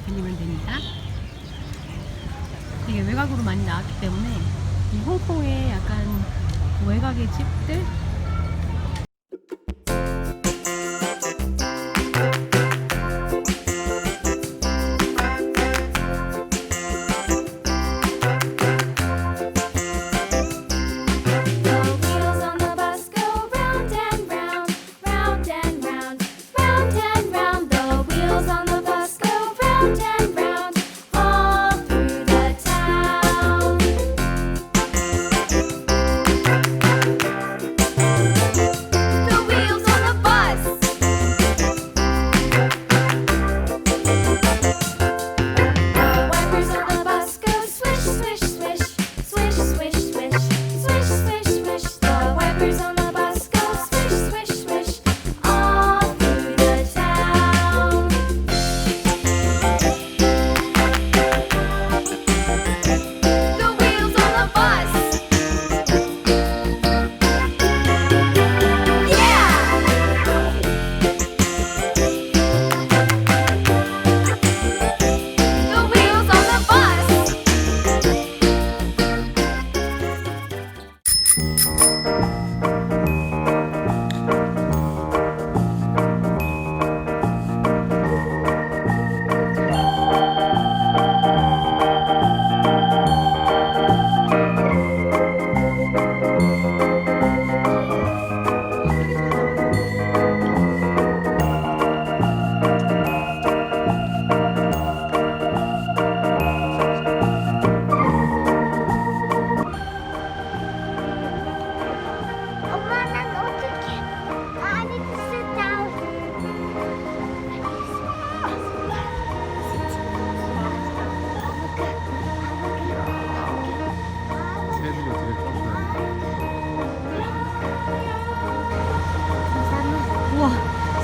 들리면 됩니다. 되게 외곽으로 많이 나왔기 때문에 이 홍콩의 약간 외곽의 집들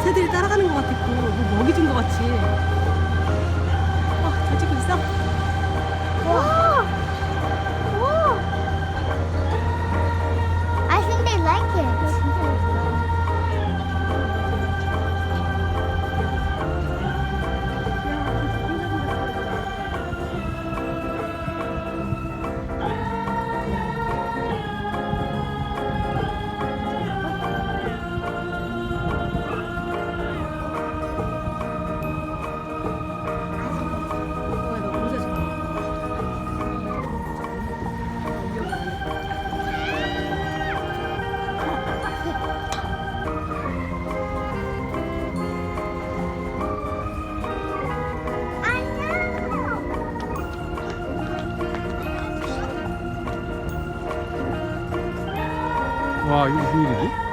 새들이 따라가는 것 같았고 뭐 먹이 준 것 같이. 잘 찍고 있어? Whoa! Whoa! I think they like it. 와, 이거 무슨 일이지?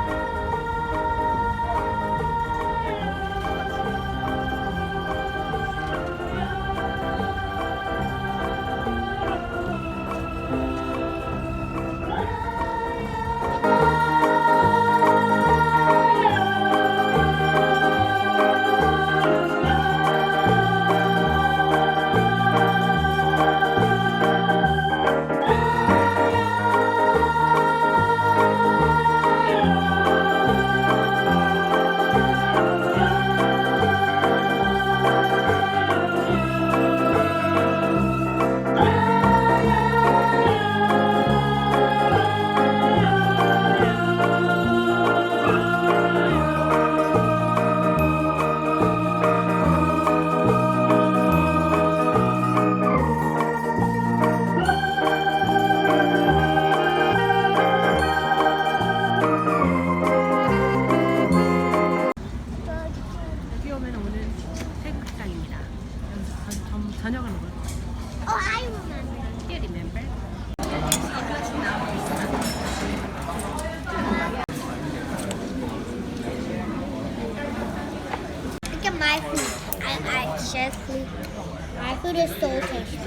저녁을 먹을 거예요. Oh, I remember. Do you remember? Look at my food. I share food. My food is so tasty.